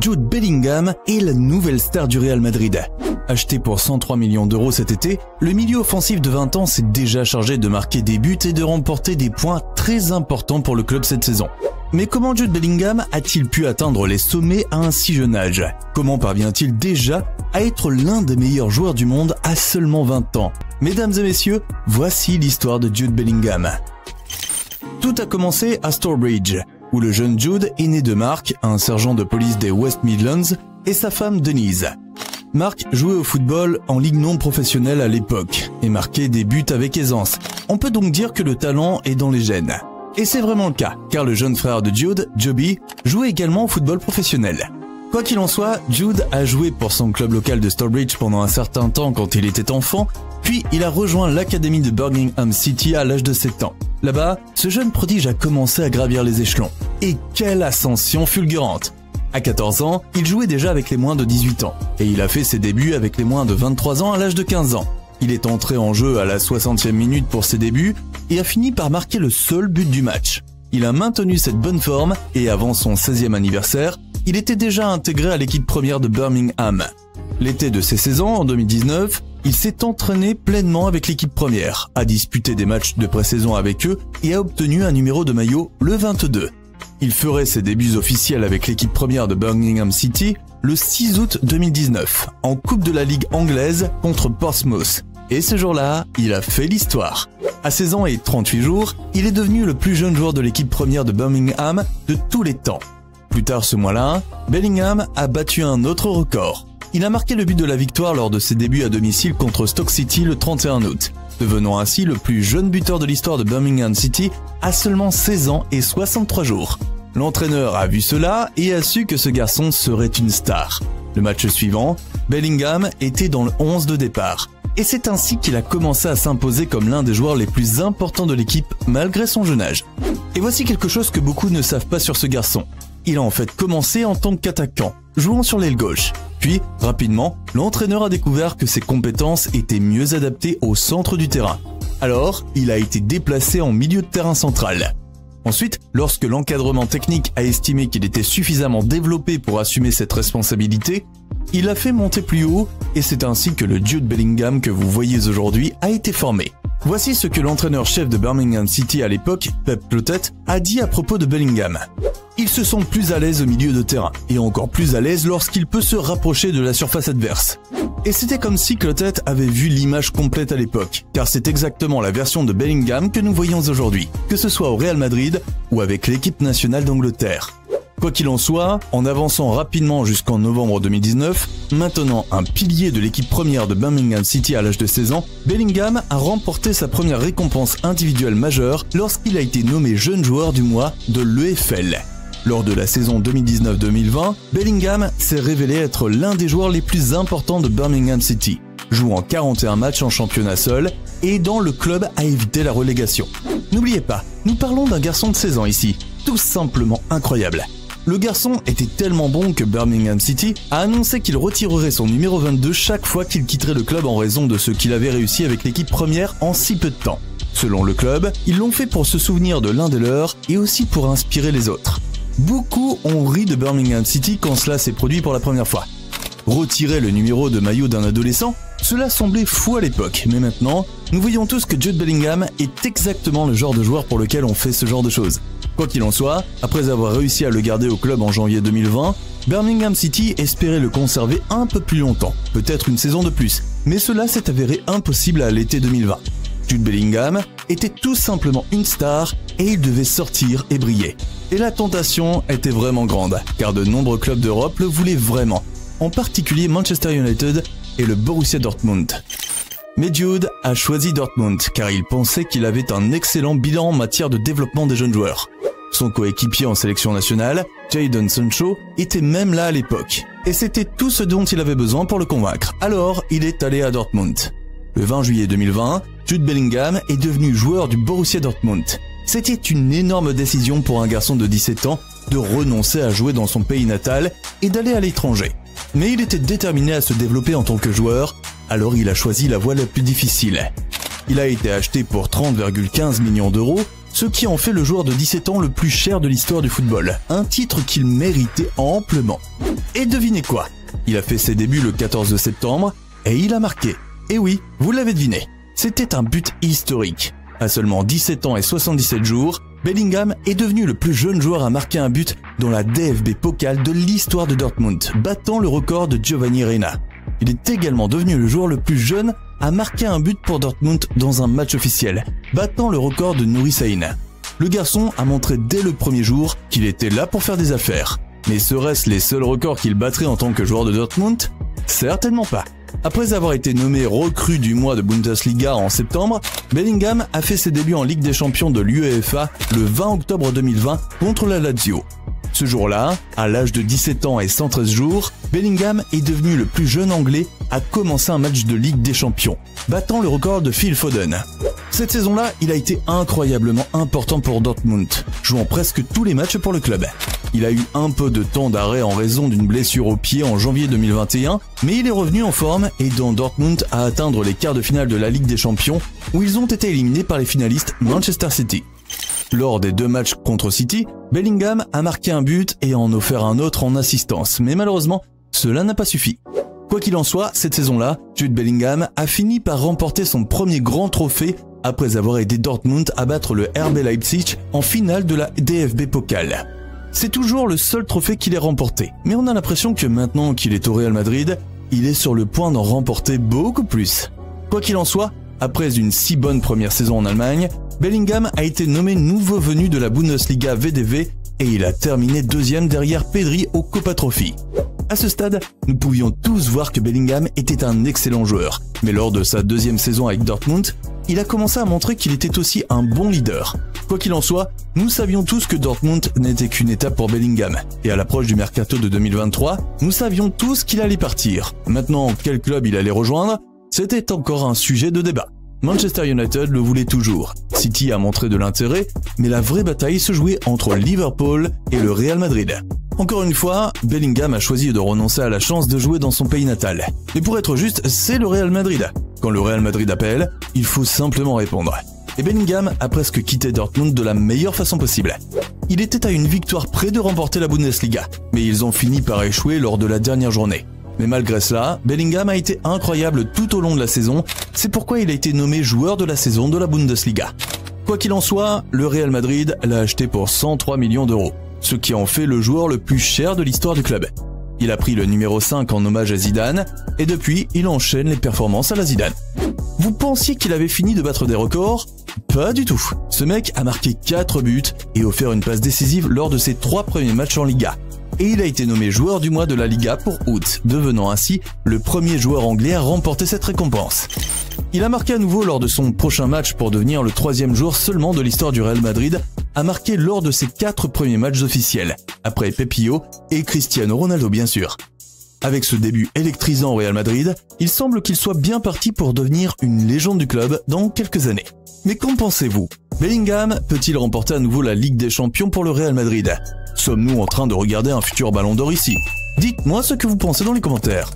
Jude Bellingham est la nouvelle star du Real Madrid. Acheté pour 103 millions d'euros cet été, le milieu offensif de 20 ans s'est déjà chargé de marquer des buts et de remporter des points très importants pour le club cette saison. Mais comment Jude Bellingham a-t-il pu atteindre les sommets à un si jeune âge? Comment parvient-il déjà à être l'un des meilleurs joueurs du monde à seulement 20 ans? Mesdames et messieurs, voici l'histoire de Jude Bellingham. Tout a commencé à Stourbridge, où le jeune Jude est né de Mark, un sergent de police des West Midlands, et sa femme Denise. Mark jouait au football en ligue non professionnelle à l'époque et marquait des buts avec aisance. On peut donc dire que le talent est dans les gènes. Et c'est vraiment le cas, car le jeune frère de Jude, Joby, jouait également au football professionnel. Quoi qu'il en soit, Jude a joué pour son club local de Stourbridge pendant un certain temps quand il était enfant, puis il a rejoint l'académie de Birmingham City à l'âge de 7 ans. Là-bas, ce jeune prodige a commencé à gravir les échelons. Et quelle ascension fulgurante! À 14 ans, il jouait déjà avec les moins de 18 ans, et il a fait ses débuts avec les moins de 23 ans à l'âge de 15 ans. Il est entré en jeu à la 60e minute pour ses débuts, et a fini par marquer le seul but du match. Il a maintenu cette bonne forme, et avant son 16e anniversaire, il était déjà intégré à l'équipe première de Birmingham. L'été de ses 16 ans, en 2019, il s'est entraîné pleinement avec l'équipe première, a disputé des matchs de pré-saison avec eux et a obtenu un numéro de maillot, le 22. Il ferait ses débuts officiels avec l'équipe première de Birmingham City le 6 août 2019, en Coupe de la Ligue anglaise contre Portsmouth. Et ce jour-là, il a fait l'histoire. À 16 ans et 38 jours, il est devenu le plus jeune joueur de l'équipe première de Birmingham de tous les temps. Plus tard ce mois-là, Bellingham a battu un autre record. Il a marqué le but de la victoire lors de ses débuts à domicile contre Stoke City le 31 août, devenant ainsi le plus jeune buteur de l'histoire de Birmingham City à seulement 16 ans et 63 jours. L'entraîneur a vu cela et a su que ce garçon serait une star. Le match suivant, Bellingham était dans le 11 de départ. Et c'est ainsi qu'il a commencé à s'imposer comme l'un des joueurs les plus importants de l'équipe malgré son jeune âge. Et voici quelque chose que beaucoup ne savent pas sur ce garçon. Il a en fait commencé en tant qu'attaquant, jouant sur l'aile gauche. Puis, rapidement, l'entraîneur a découvert que ses compétences étaient mieux adaptées au centre du terrain. Alors, il a été déplacé en milieu de terrain central. Ensuite, lorsque l'encadrement technique a estimé qu'il était suffisamment développé pour assumer cette responsabilité, il l'a fait monter plus haut et c'est ainsi que le Jude Bellingham que vous voyez aujourd'hui a été formé. Voici ce que l'entraîneur-chef de Birmingham City à l'époque, Pep Clotet, a dit à propos de Bellingham. Il se sent plus à l'aise au milieu de terrain, et encore plus à l'aise lorsqu'il peut se rapprocher de la surface adverse. Et c'était comme si Clotet avait vu l'image complète à l'époque, car c'est exactement la version de Bellingham que nous voyons aujourd'hui, que ce soit au Real Madrid ou avec l'équipe nationale d'Angleterre. Quoi qu'il en soit, en avançant rapidement jusqu'en novembre 2019, maintenant un pilier de l'équipe première de Birmingham City à l'âge de 16 ans, Bellingham a remporté sa première récompense individuelle majeure lorsqu'il a été nommé jeune joueur du mois de l'EFL. Lors de la saison 2019-2020, Bellingham s'est révélé être l'un des joueurs les plus importants de Birmingham City, jouant 41 matchs en championnat seul et aidant le club à éviter la relégation. N'oubliez pas, nous parlons d'un garçon de 16 ans ici, tout simplement incroyable. Le garçon était tellement bon que Birmingham City a annoncé qu'il retirerait son numéro 22 chaque fois qu'il quitterait le club en raison de ce qu'il avait réussi avec l'équipe première en si peu de temps. Selon le club, ils l'ont fait pour se souvenir de l'un des leurs et aussi pour inspirer les autres. Beaucoup ont ri de Birmingham City quand cela s'est produit pour la première fois. Retirer le numéro de maillot d'un adolescent, cela semblait fou à l'époque, mais maintenant, nous voyons tous que Jude Bellingham est exactement le genre de joueur pour lequel on fait ce genre de choses. Quoi qu'il en soit, après avoir réussi à le garder au club en janvier 2020, Birmingham City espérait le conserver un peu plus longtemps, peut-être une saison de plus, mais cela s'est avéré impossible à l'été 2020. Jude Bellingham était tout simplement une star et il devait sortir et briller. Et la tentation était vraiment grande, car de nombreux clubs d'Europe le voulaient vraiment, en particulier Manchester United et le Borussia Dortmund. Mais Jude a choisi Dortmund car il pensait qu'il avait un excellent bilan en matière de développement des jeunes joueurs. Son coéquipier en sélection nationale, Jadon Sancho, était même là à l'époque. Et c'était tout ce dont il avait besoin pour le convaincre. Alors, il est allé à Dortmund. Le 20 juillet 2020, Jude Bellingham est devenu joueur du Borussia Dortmund. C'était une énorme décision pour un garçon de 17 ans de renoncer à jouer dans son pays natal et d'aller à l'étranger. Mais il était déterminé à se développer en tant que joueur, alors il a choisi la voie la plus difficile. Il a été acheté pour 30,15 millions d'euros, ce qui en fait le joueur de 17 ans le plus cher de l'histoire du football, un titre qu'il méritait amplement. Et devinez quoi? Il a fait ses débuts le 14 septembre et il a marqué. Et oui, vous l'avez deviné, c'était un but historique. À seulement 17 ans et 77 jours, Bellingham est devenu le plus jeune joueur à marquer un but dans la DFB Pokal de l'histoire de Dortmund, battant le record de Giovanni Reina. Il est également devenu le joueur le plus jeune à marquer un but pour Dortmund dans un match officiel, battant le record de Nuri Sahin. Le garçon a montré dès le premier jour qu'il était là pour faire des affaires. Mais seraient-ce les seuls records qu'il battrait en tant que joueur de Dortmund? Certainement pas. Après avoir été nommé recrue du mois de Bundesliga en septembre, Bellingham a fait ses débuts en Ligue des Champions de l'UEFA le 20 octobre 2020 contre la Lazio. Ce jour-là, à l'âge de 17 ans et 113 jours, Bellingham est devenu le plus jeune anglais à commencer un match de Ligue des Champions, battant le record de Phil Foden. Cette saison-là, il a été incroyablement important pour Dortmund, jouant presque tous les matchs pour le club. Il a eu un peu de temps d'arrêt en raison d'une blessure au pied en janvier 2021, mais il est revenu en forme, aidant Dortmund à atteindre les quarts de finale de la Ligue des Champions, où ils ont été éliminés par les finalistes Manchester City. Lors des 2 matchs contre City, Bellingham a marqué un but et en offert un autre en assistance, mais malheureusement, cela n'a pas suffi. Quoi qu'il en soit, cette saison-là, Jude Bellingham a fini par remporter son premier grand trophée après avoir aidé Dortmund à battre le RB Leipzig en finale de la DFB Pokal. C'est toujours le seul trophée qu'il ait remporté, mais on a l'impression que maintenant qu'il est au Real Madrid, il est sur le point d'en remporter beaucoup plus. Quoi qu'il en soit, après une si bonne première saison en Allemagne, Bellingham a été nommé nouveau venu de la Bundesliga VDV et il a terminé 2e derrière Pedri au Copa Trophy. À ce stade, nous pouvions tous voir que Bellingham était un excellent joueur, mais lors de sa 2e saison avec Dortmund, il a commencé à montrer qu'il était aussi un bon leader. Quoi qu'il en soit, nous savions tous que Dortmund n'était qu'une étape pour Bellingham, et à l'approche du mercato de 2023, nous savions tous qu'il allait partir. Maintenant, quel club il allait rejoindre, c'était encore un sujet de débat. Manchester United le voulait toujours, City a montré de l'intérêt, mais la vraie bataille se jouait entre Liverpool et le Real Madrid. Encore une fois, Bellingham a choisi de renoncer à la chance de jouer dans son pays natal. Mais pour être juste, c'est le Real Madrid. Quand le Real Madrid appelle, il faut simplement répondre. Et Bellingham a presque quitté Dortmund de la meilleure façon possible. Il était à une victoire près de remporter la Bundesliga, mais ils ont fini par échouer lors de la dernière journée. Mais malgré cela, Bellingham a été incroyable tout au long de la saison, c'est pourquoi il a été nommé joueur de la saison de la Bundesliga. Quoi qu'il en soit, le Real Madrid l'a acheté pour 103 millions d'euros, ce qui en fait le joueur le plus cher de l'histoire du club. Il a pris le numéro 5 en hommage à Zidane, et depuis, il enchaîne les performances à la Zidane. Vous pensiez qu'il avait fini de battre des records? Pas du tout. Ce mec a marqué 4 buts et offert une passe décisive lors de ses 3 premiers matchs en Liga. Et il a été nommé joueur du mois de la Liga pour août, devenant ainsi le premier joueur anglais à remporter cette récompense. Il a marqué à nouveau lors de son prochain match pour devenir le 3e joueur seulement de l'histoire du Real Madrid à marquer lors de ses 4 premiers matchs officiels, après Pepillo et Cristiano Ronaldo bien sûr. Avec ce début électrisant au Real Madrid, il semble qu'il soit bien parti pour devenir une légende du club dans quelques années. Mais qu'en pensez-vous? Bellingham peut-il remporter à nouveau la Ligue des Champions pour le Real Madrid? Sommes-nous en train de regarder un futur Ballon d'Or ici? Dites-moi ce que vous pensez dans les commentaires.